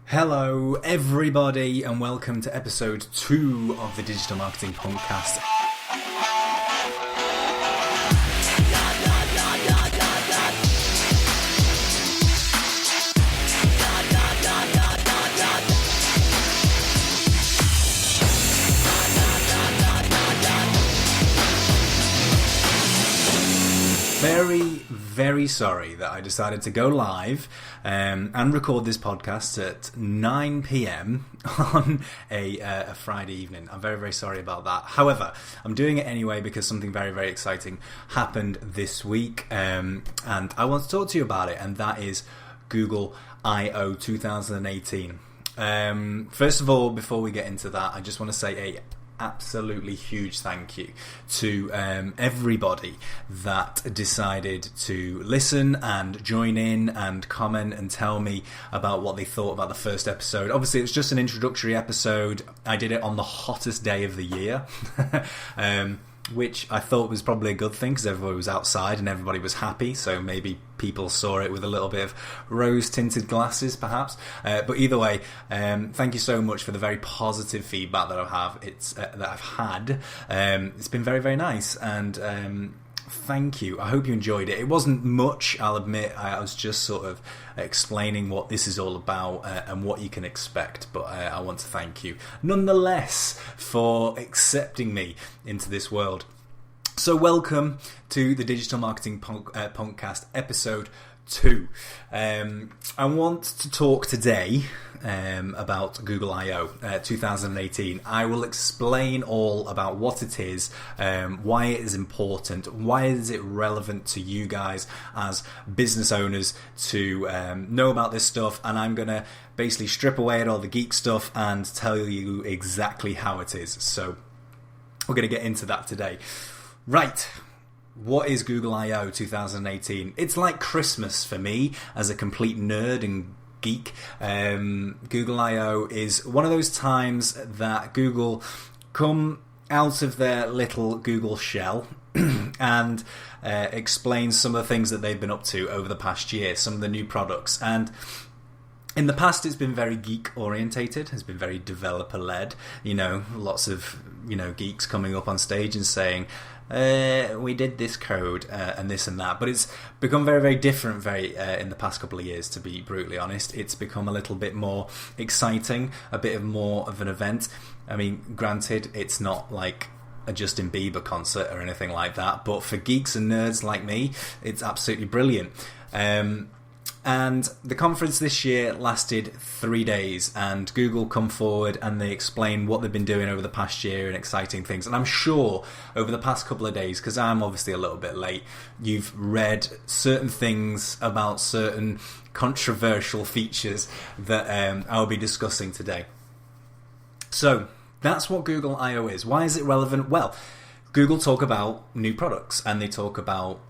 Hello everybody and welcome to episode 2 of the Digital Marketing Podcast. Very sorry that I decided to go live and record this podcast at 9 p.m. on a Friday evening. I'm very sorry about that. However, I'm doing it anyway because something very exciting happened this week, and I want to talk to you about it, and that is Google I/O 2018. First of all, before we get into that, I just want to say a absolutely huge thank you to everybody that decided to listen and join in and comment and tell me about what they thought about the first episode. Obviously, it was just an introductory episode. I did it on the hottest day of the year, which I thought was probably a good thing because everybody was outside and everybody was happy, so maybe people saw it with a little bit of rose-tinted glasses, perhaps. But either way, thank you so much for the very positive feedback that I've had. It's been very nice, and thank you. I hope you enjoyed it. It wasn't much, I'll admit. I was just sort of explaining what this is all about and what you can expect, but I want to thank you nonetheless for accepting me into this world. So welcome to the Digital Marketing Podcast episode 2. I want to talk today about Google I/O 2018. I will explain all about what it is, why it is important, why is it relevant to you guys as business owners to know about this stuff, and I'm going to basically strip away at all the geek stuff and tell you exactly how it is. So we're going to get into that today. Right. What is Google I/O 2018? It's like Christmas for me as a complete nerd and geek. Google I/O is one of those times that Google come out of their little Google shell and explain some of the things that they've been up to over the past year, some of the new products. And in the past, it's been very geek orientated, has been very developer led. Lots of geeks coming up on stage and saying, we did this code and this and that, but it's become very different in the past couple of years, to be brutally honest. It's become a little bit more exciting, a bit more of an event. I mean, granted, it's not like a Justin Bieber concert or anything like that, but for geeks and nerds like me, it's absolutely brilliant. And the conference this year lasted 3 days, and Google come forward and they explain what they've been doing over the past year and exciting things. And I'm sure over the past couple of days, because I'm obviously a little bit late, you've read certain things about certain controversial features that I'll be discussing today. So that's what Google I/O is. Why is it relevant? Well, Google talk about new products, and they talk about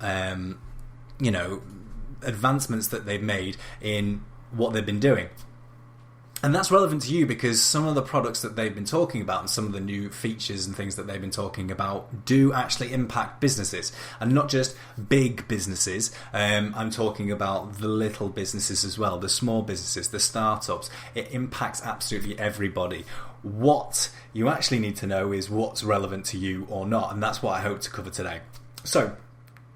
advancements that they've made in what they've been doing. And that's relevant to you because some of the products that they've been talking about and some of the new features and things that they've been talking about do actually impact businesses, and not just big businesses. I'm talking about the little businesses as well, the small businesses, the startups. It impacts absolutely everybody. What you actually need to know is what's relevant to you or not, and that's what I hope to cover today. So,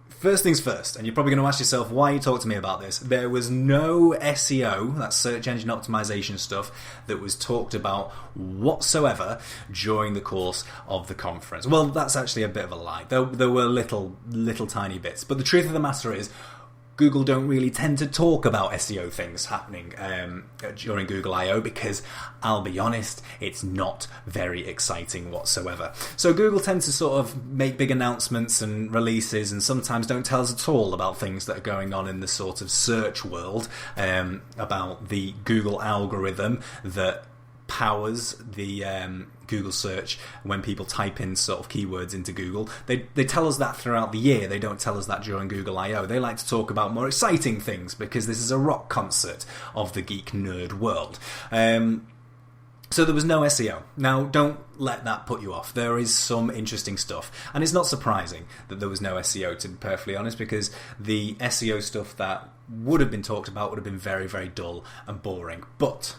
first things first, and you're probably going to ask yourself, why you talk to me about this? There was no SEO, that's search engine optimization stuff, that was talked about whatsoever during the course of the conference. Well, that's actually a bit of a lie. There were little tiny bits. But the truth of the matter is, Google don't really tend to talk about SEO things happening during Google I/O because, I'll be honest, it's not very exciting whatsoever. So Google tends to sort of make big announcements and releases, and sometimes don't tell us at all about things that are going on in the sort of search world, about the Google algorithm that powers the Google search when people type in sort of keywords into Google. They tell us that throughout the year. They don't tell us that during Google I/O. They like to talk about more exciting things because this is a rock concert of the geek nerd world. So there was no SEO. Now, don't let that put you off. There is some interesting stuff. And it's not surprising that there was no SEO, to be perfectly honest, because the SEO stuff that would have been talked about would have been very, very dull and boring. But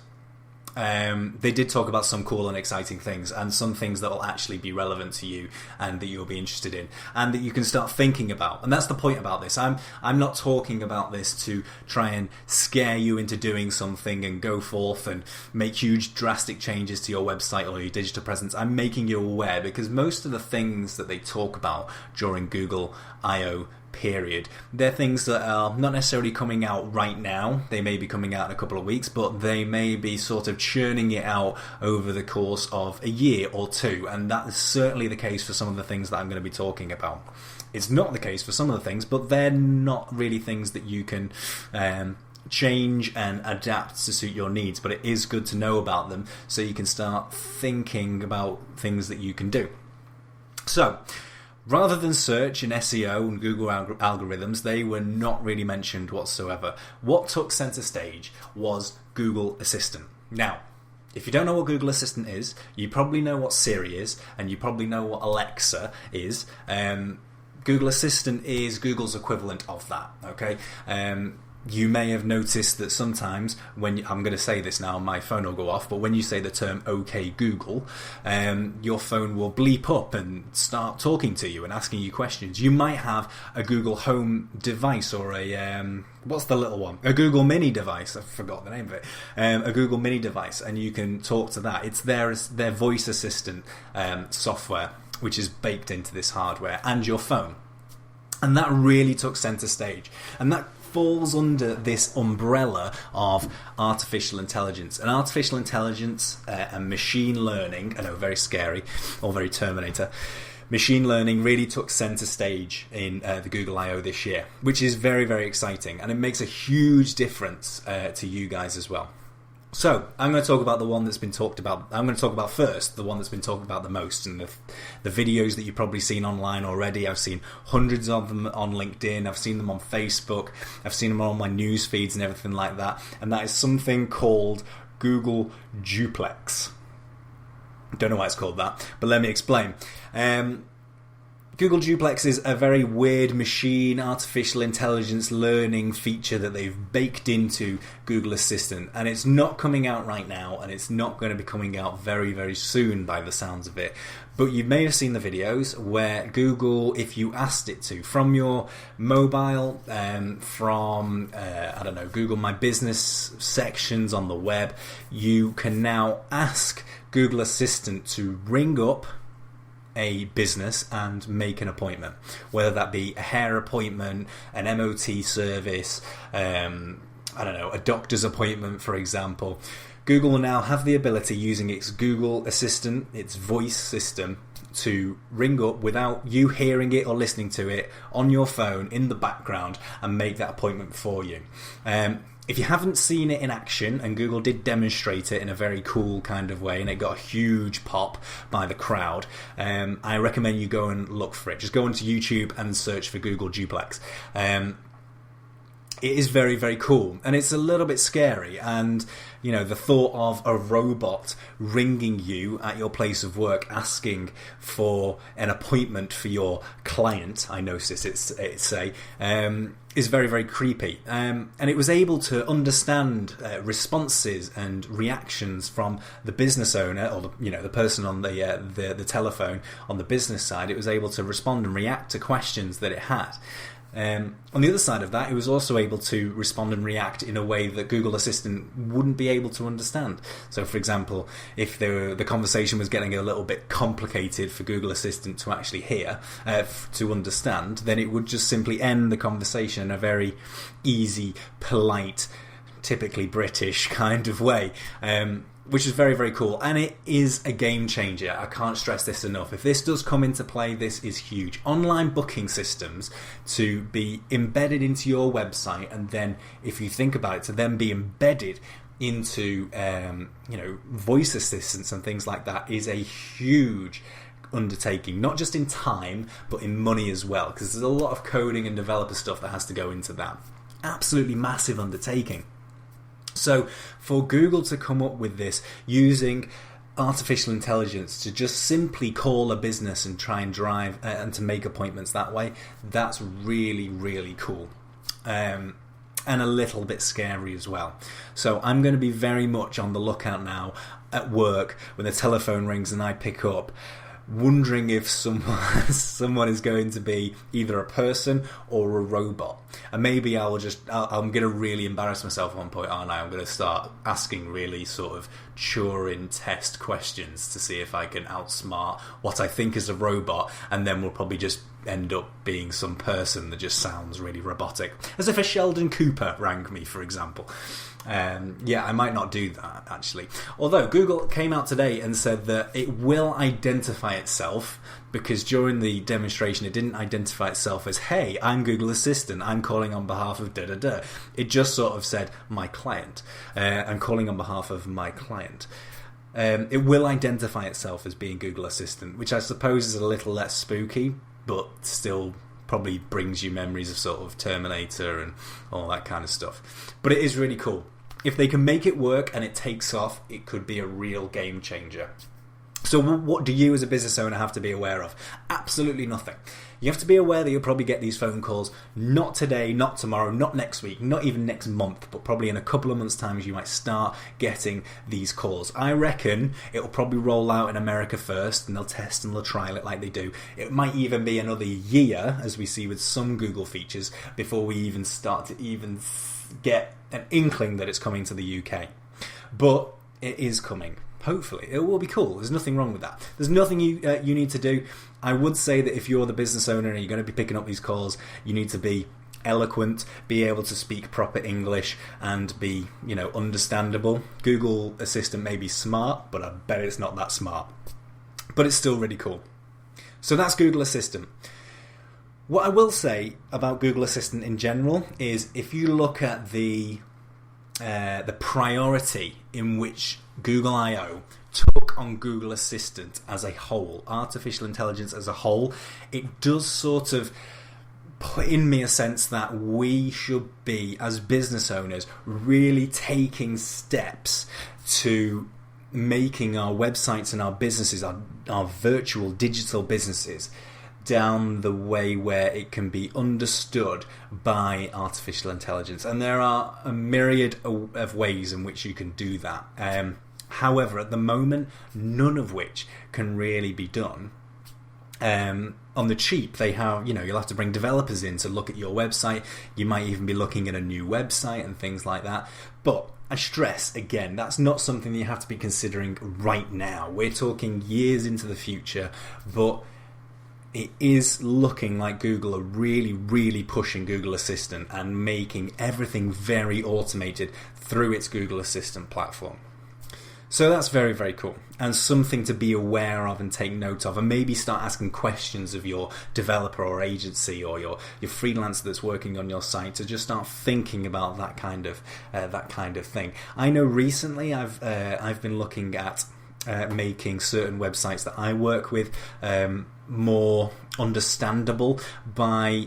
they did talk about some cool and exciting things, and some things that will actually be relevant to you and that you'll be interested in and that you can start thinking about. And that's the point about this. I'm not talking about this to try and scare you into doing something and go forth and make huge drastic changes to your website or your digital presence. I'm making you aware, because most of the things that they talk about during Google I/O period, they're things that are not necessarily coming out right now. They may be coming out in a couple of weeks, but they may be sort of churning it out over the course of a year or two, and that is certainly the case for some of the things that I'm going to be talking about. It's not the case for some of the things, but they're not really things that you can change and adapt to suit your needs, but it is good to know about them so you can start thinking about things that you can do. So, rather than search and SEO and Google algorithms, they were not really mentioned whatsoever. What took center stage was Google Assistant. Now, if you don't know what Google Assistant is, you probably know what Siri is, and you probably know what Alexa is. Google Assistant is Google's equivalent of that, okay? You may have noticed that sometimes when I'm going to say this now, my phone will go off, but when you say the term "OK Google," your phone will bleep up and start talking to you and asking you questions. You might have a Google Home device or what's the little one? A Google Mini device. I forgot the name of it. A Google Mini device, and you can talk to that. It's their voice assistant software, which is baked into this hardware and your phone. And that really took center stage. And that falls under this umbrella of artificial intelligence. And artificial intelligence and machine learning, I know, very scary, or very Terminator, machine learning really took center stage in the Google I/O this year, which is very, very exciting. And it makes a huge difference to you guys as well. So, I'm going to talk about the one that's been talked about. I'm going to talk about first the one that's been talked about the most, and the videos that you've probably seen online already. I've seen hundreds of them on LinkedIn. I've seen them on Facebook. I've seen them on my news feeds and everything like that. And that is something called Google Duplex. I don't know why it's called that, but let me explain. Google Duplex is a very weird machine artificial intelligence learning feature that they've baked into Google Assistant, and it's not coming out right now, and it's not going to be coming out very, very soon by the sounds of it. But you may have seen the videos where Google, if you asked it to, from your mobile, from, Google My Business sections on the web, you can now ask Google Assistant to ring up a business and make an appointment, whether that be a hair appointment, an MOT service, a doctor's appointment, for example. Google will now have the ability, using its Google Assistant, its voice system, to ring up without you hearing it or listening to it on your phone in the background and make that appointment for you. If you haven't seen it in action, and Google did demonstrate it in a very cool kind of way, and it got a huge pop by the crowd, I recommend you go and look for it. Just go onto YouTube and search for Google Duplex. It is very, very cool, and it's a little bit scary, and the thought of a robot ringing you at your place of work asking for an appointment for your client, I noticed it say, is very, very creepy. And it was able to understand responses and reactions from the business owner, or the person on the telephone on the business side. It was able to respond and react to questions that it had. On the other side of that, it was also able to respond and react in a way that Google Assistant wouldn't be able to understand. So, for example, if the conversation was getting a little bit complicated for Google Assistant to actually hear, to understand, then it would just simply end the conversation in a very easy, polite, typically British kind of way. Which is very, very cool, and it is a game changer. I can't stress this enough. If this does come into play, this is huge. Online booking systems to be embedded into your website, and then, if you think about it, to then be embedded into voice assistants and things like that is a huge undertaking, not just in time but in money as well, because there's a lot of coding and developer stuff that has to go into that. Absolutely massive undertaking. So for Google to come up with this using artificial intelligence to just simply call a business and try and drive and to make appointments that way, that's really, really cool. and a little bit scary as well. So I'm going to be very much on the lookout now at work when the telephone rings and I pick up, wondering if someone is going to be either a person or a robot. And maybe I'm going to really embarrass myself at one point, aren't I? I'm going to start asking really sort of Turing test questions to see if I can outsmart what I think is a robot, and then we'll probably just end up being some person that just sounds really robotic. As if a Sheldon Cooper rang me, for example. I might not do that, actually. Although Google came out today and said that it will identify itself, because during the demonstration it didn't identify itself as, hey, I'm Google Assistant, I'm calling on behalf of da-da-da. It just sort of said, my client. I'm calling on behalf of my client. It will identify itself as being Google Assistant, which I suppose is a little less spooky, but still probably brings you memories of sort of Terminator and all that kind of stuff. But it is really cool. If they can make it work and it takes off, it could be a real game changer. So what do you as a business owner have to be aware of? Absolutely nothing. You have to be aware that you'll probably get these phone calls, not today, not tomorrow, not next week, not even next month, but probably in a couple of months' time you might start getting these calls. I reckon it'll probably roll out in America first, and they'll test and they'll trial it like they do. It might even be another year, as we see with some Google features, before we even start to even get an inkling that it's coming to the UK. But it is coming. Hopefully. It will be cool. There's nothing wrong with that. There's nothing you need to do. I would say that if you're the business owner and you're going to be picking up these calls, you need to be eloquent, be able to speak proper English, and be, understandable. Google Assistant may be smart, but I bet it's not that smart. But it's still really cool. So that's Google Assistant. What I will say about Google Assistant in general is, if you look at the priority in which Google I/O took on Google Assistant as a whole, artificial intelligence as a whole, it does sort of put in me a sense that we should be, as business owners, really taking steps to making our websites and our businesses, our virtual digital businesses, down the way where it can be understood by artificial intelligence. And there are a myriad of ways in which you can do that. However, at the moment, none of which can really be done on the cheap. They have, you'll have to bring developers in to look at your website. You might even be looking at a new website and things like that. But I stress, again, that's not something you have to be considering right now. We're talking years into the future, but it is looking like Google are really, really pushing Google Assistant and making everything very automated through its Google Assistant platform. So that's very, very cool, and something to be aware of and take note of, and maybe start asking questions of your developer or agency or your freelancer that's working on your site, to just start thinking about that kind of thing. I know recently I've been looking at making certain websites that I work with more understandable by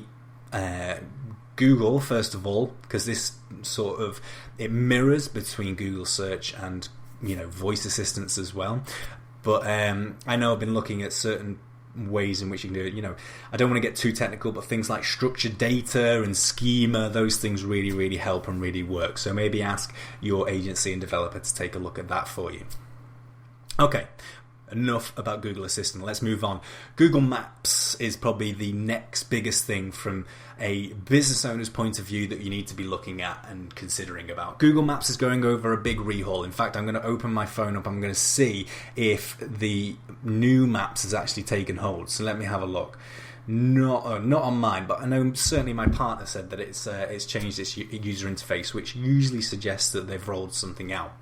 Google, first of all, because this sort of, it mirrors between Google search and voice assistants as well. But I know I've been looking at certain ways in which you can do it. I don't want to get too technical, but things like structured data and schema, those things really, really help and really work. So maybe ask your agency and developer to take a look at that for you. Okay, enough about Google Assistant. Let's move on. Google Maps is probably the next biggest thing from a business owner's point of view that you need to be looking at and considering about. Google Maps is going over a big rehaul. In fact, I'm going to open my phone up. I'm going to see if the new Maps has actually taken hold. So let me have a look. Not on mine, but I know certainly my partner said that it's changed its user interface, which usually suggests that they've rolled something out.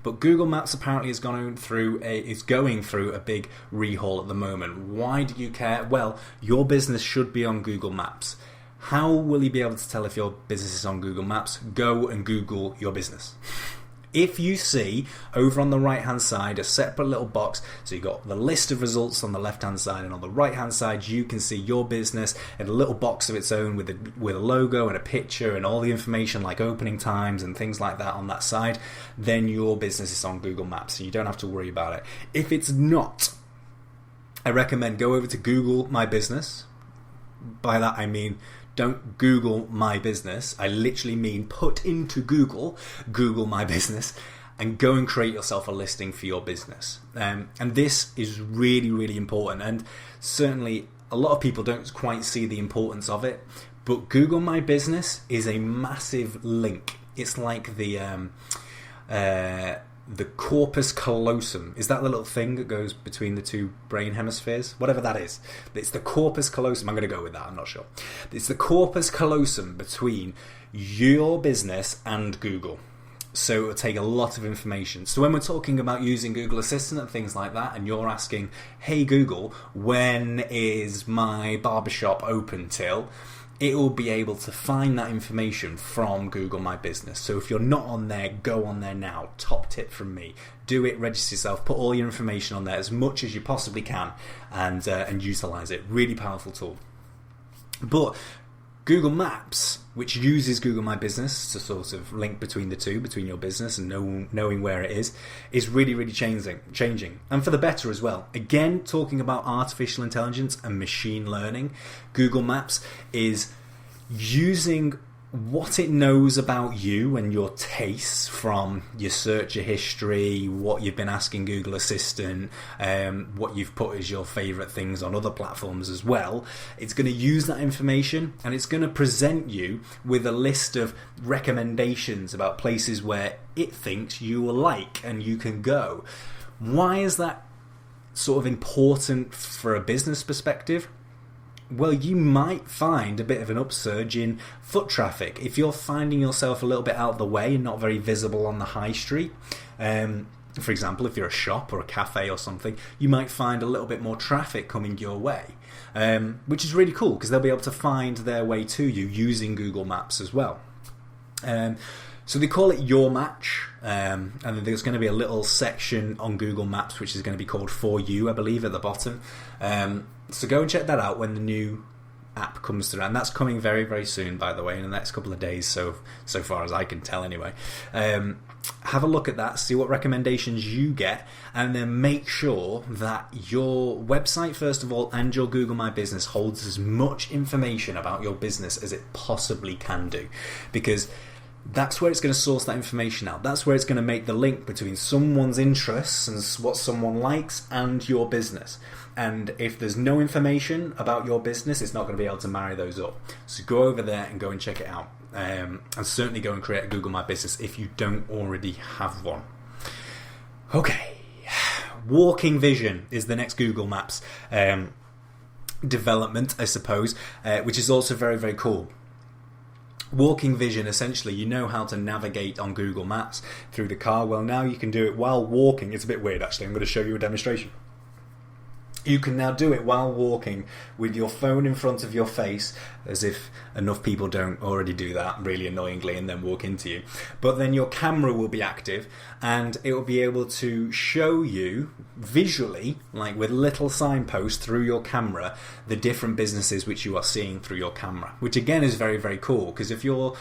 But Google Maps apparently is going through a big rehaul at the moment. Why do you care? Well, your business should be on Google Maps. How will you be able to tell if your business is on Google Maps? Go and Google your business. If you see over on the right hand side a separate little box, so you've got the list of results on the left hand side, and on the right hand side you can see your business in a little box of its own with a logo and a picture and all the information like opening times and things like that on that side, then your business is on Google Maps, so you don't have to worry about it. If it's not, I recommend go over to Google My Business. By that I mean don't Google my business. I literally mean put into Google my business, and go and create yourself a listing for your business. And this is really, really important. And certainly a lot of people don't quite see the importance of it. But Google My Business is a massive link. It's like the corpus callosum. Is that the little thing that goes between the two brain hemispheres? Whatever that is. It's the corpus callosum. I'm going to go with that. I'm not sure. It's the corpus callosum between your business and Google. So it'll take a lot of information. So when we're talking about using Google Assistant and things like that, and you're asking, hey Google, when is my barbershop open till? It will be able to find that information from Google My Business. So if you're not on there, go on there now. Top tip from me. Do it, register yourself, put all your information on there as much as you possibly can, and utilize it. Really powerful tool. But Google Maps, which uses Google My Business to sort of link between the two, between your business and knowing where it is really, really changing. And for the better as well. Again, talking about artificial intelligence and machine learning, Google Maps is using what it knows about you and your tastes from your search history, what you've been asking Google Assistant, what you've put as your favourite things on other platforms as well. It's going to use that information and it's going to present you with a list of recommendations about places where it thinks you will like and you can go. Why is that sort of important for a business perspective? Well, you might find a bit of an upsurge in foot traffic. If you're finding yourself a little bit out of the way and not very visible on the high street, for example, if you're a shop or a cafe or something, you might find a little bit more traffic coming your way, which is really cool because they'll be able to find their way to you using Google Maps as well. So they call it Your Match, and there's going to be a little section on Google Maps which is going to be called For You, I believe, at the bottom. So go and check that out when the new app comes through, and that's coming very, very soon, by the way, in the next couple of days, so far as I can tell anyway. Have a look at that, see what recommendations you get, and then make sure that your website, first of all, and your Google My Business holds as much information about your business as it possibly can do, because that's where it's going to source that information out. That's where it's going to make the link between someone's interests and what someone likes and your business. And if there's no information about your business, it's not going to be able to marry those up. So go over there and go and check it out. And certainly go and create a Google My Business if you don't already have one. Okay. Walking Vision is the next Google Maps development, I suppose, which is also very, very cool. Walking Vision, essentially, you know how to navigate on Google Maps through the car. Well, now you can do it while walking. It's a bit weird, actually. I'm going to show you a demonstration. You can now do it while walking with your phone in front of your face, as if enough people don't already do that really annoyingly and then walk into you. But then your camera will be active and it will be able to show you visually, like with little signposts through your camera, the different businesses which you are seeing through your camera, which again is very, very cool, because if your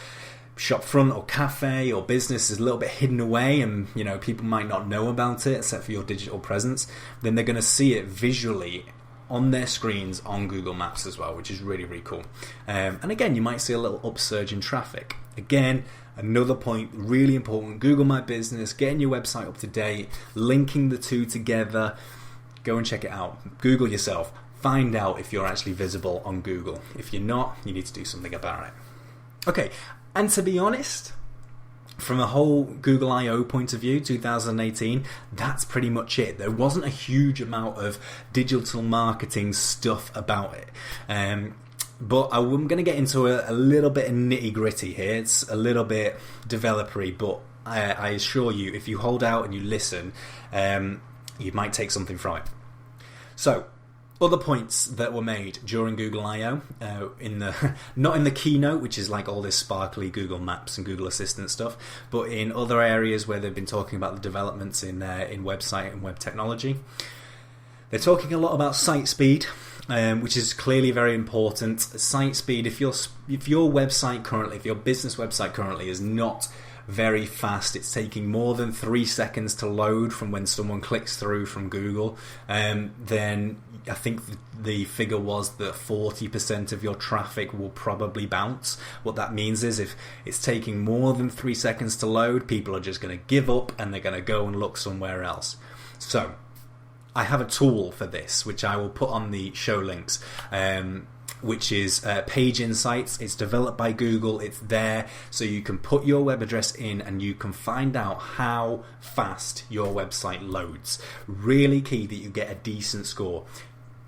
shop front or cafe or business is a little bit hidden away and people might not know about it except for your digital presence, then they're going to see it visually on their screens on Google Maps as well, which is really, really cool. And again, you might see a little upsurge in traffic. Again, another point, really important, Google My Business, getting your website up to date, linking the two together. Go and check it out. Google yourself. Find out if you're actually visible on Google. If you're not, you need to do something about it. Okay. And to be honest, from a whole Google I.O. point of view, 2018, that's pretty much it. There wasn't a huge amount of digital marketing stuff about it. But I'm going to get into a little bit of nitty-gritty here. It's a little bit developer-y, but I assure you, if you hold out and you listen, you might take something from it. So, other points that were made during Google I.O. Not in the keynote, which is like all this sparkly Google Maps and Google Assistant stuff, but in other areas where they've been talking about the developments in website and web technology. They're talking a lot about site speed, which is clearly very important. Site speed, if your website currently, if your business website currently is not very fast. It's taking more than 3 seconds to load from when someone clicks through from Google, then I think the figure was that 40% of your traffic will probably bounce. What that means is if it's taking more than 3 seconds to load, people are just going to give up and they're going to go and look somewhere else. So I have a tool for this, which I will put on the show links, which is Page Insights. It's developed by Google. It's there so you can put your web address in and you can find out how fast your website loads. Really key that you get a decent score.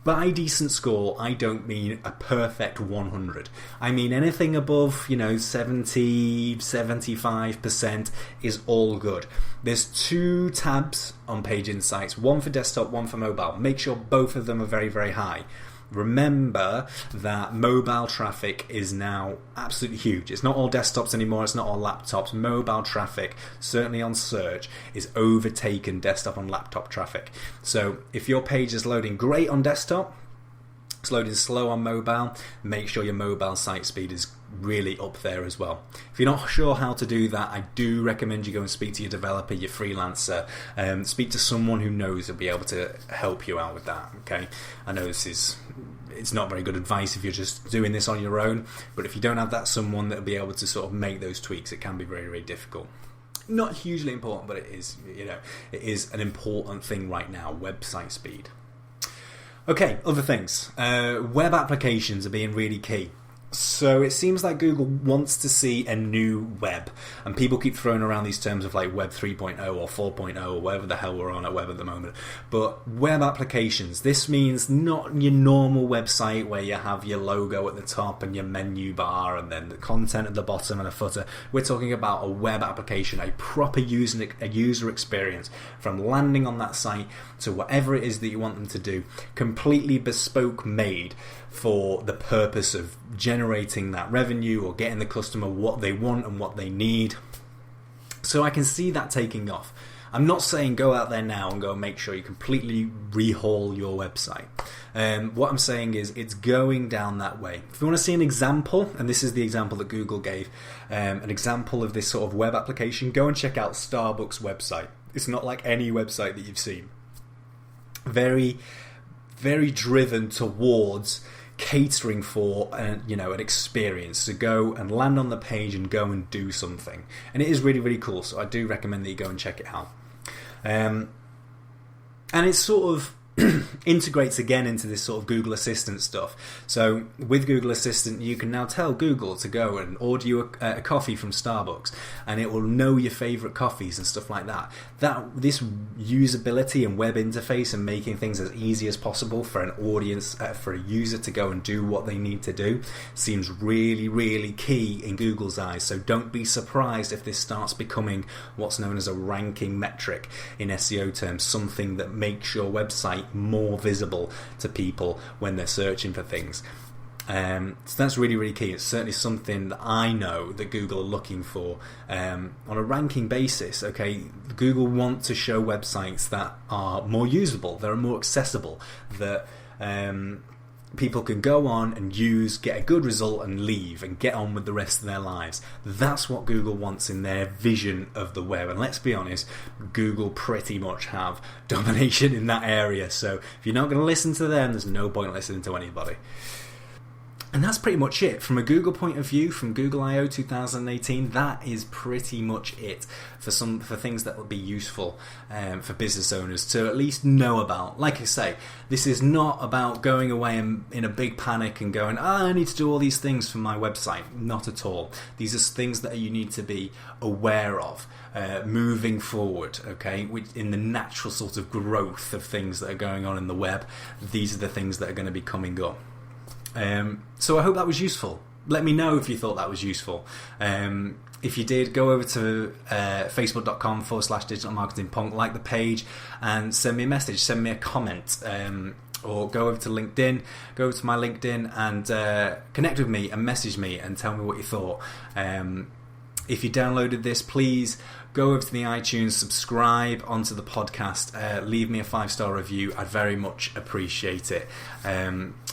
By decent score, I don't mean a perfect 100. I mean anything above, 70, 75% is all good. There's 2 tabs on Page Insights, one for desktop, one for mobile. Make sure both of them are very, very high. Remember that mobile traffic is now absolutely huge. It's not all desktops anymore, it's not all laptops. Mobile traffic, certainly on search, is overtaken desktop and laptop traffic. So if your page is loading great on desktop, it's loading slow on mobile, make sure your mobile site speed is really up there as well. If you're not sure how to do that, I do recommend you go and speak to your developer, your freelancer, speak to someone who knows and be able to help you out with that. Okay, I know it's not very good advice if you're just doing this on your own, but if you don't have that someone that'll be able to sort of make those tweaks, it can be very, very difficult. Not hugely important, but it is, it is an important thing right now, website speed. Okay, other things. Web applications are being really key. So it seems like Google wants to see a new web, and people keep throwing around these terms of like Web 3.0 or 4.0 or whatever the hell we're on at web at the moment. But web applications, this means not your normal website where you have your logo at the top and your menu bar and then the content at the bottom and a footer. We're talking about a web application, a proper user experience from landing on that site to whatever it is that you want them to do, completely bespoke made for the purpose of generating that revenue or getting the customer what they want and what they need. So I can see that taking off. I'm not saying go out there now and go and make sure you completely rehaul your website. What I'm saying is it's going down that way. If you want to see an example, and this is the example that Google gave, an example of this sort of web application, go and check out Starbucks' website. It's not like any website that you've seen. Very, very driven towards catering for an experience to go and land on the page and go and do something, and it is really, really cool. So I do recommend that you go and check it out. And it's sort of integrates again into this sort of Google Assistant stuff. So with Google Assistant, you can now tell Google to go and order you a coffee from Starbucks, and it will know your favorite coffees and stuff like that. This usability and web interface and making things as easy as possible for an audience, for a user to go and do what they need to do, seems really, really key in Google's eyes. So don't be surprised if this starts becoming what's known as a ranking metric in SEO terms, something that makes your website more visible to people when they're searching for things. So that's really, really key. It's certainly something that I know that Google are looking for on a ranking basis. Okay, Google want to show websites that are more usable, that are more accessible, that people can go on and use, get a good result and leave and get on with the rest of their lives. That's what Google wants in their vision of the web. And let's be honest, Google pretty much have domination in that area. So if you're not going to listen to them, there's no point listening to anybody. And that's pretty much it. From a Google point of view, from Google I/O 2018, that is pretty much it for things that will be useful for business owners to at least know about. Like I say, this is not about going away in a big panic and going, I need to do all these things for my website. Not at all. These are things that you need to be aware of moving forward, okay? In the natural sort of growth of things that are going on in the web, these are the things that are going to be coming up. So I hope that was useful. Let me know if you thought that was useful. If you did, go over to facebook.com/digitalmarketingpunk, like the page and send me a message, send me a comment, or go over to LinkedIn, go over to my LinkedIn and connect with me and message me and tell me what you thought. If you downloaded this, please go over to the iTunes, subscribe onto the podcast, leave me a 5-star review. I'd very much appreciate it.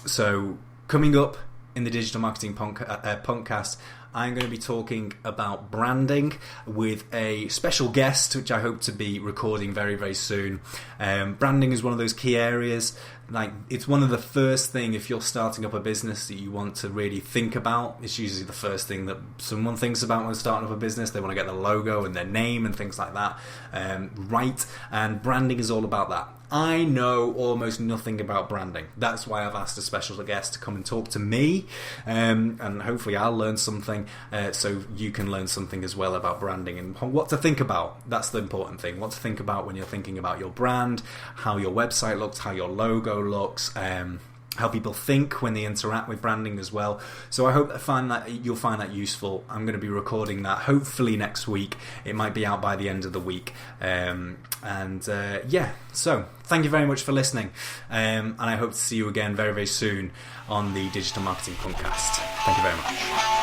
So coming up in the Digital Marketing Punkcast, I'm going to be talking about branding with a special guest, which I hope to be recording very, very soon. Branding is one of those key areas. Like, it's one of the first thing, if you're starting up a business, that you want to really think about. It's usually the first thing that someone thinks about when starting up a business. They want to get the logo and their name and things like that right, and branding is all about that. I know almost nothing about branding. That's why I've asked a special guest to come and talk to me, and hopefully I'll learn something, so you can learn something as well about branding and what to think about. That's the important thing. What to think about when you're thinking about your brand, how your website looks, how your logo looks, how people think when they interact with branding as well. So I hope you'll find that useful. I'm going to be recording that hopefully next week. It might be out by the end of the week. So thank you very much for listening. And I hope to see you again very, very soon on the Digital Marketing Podcast. Thank you very much.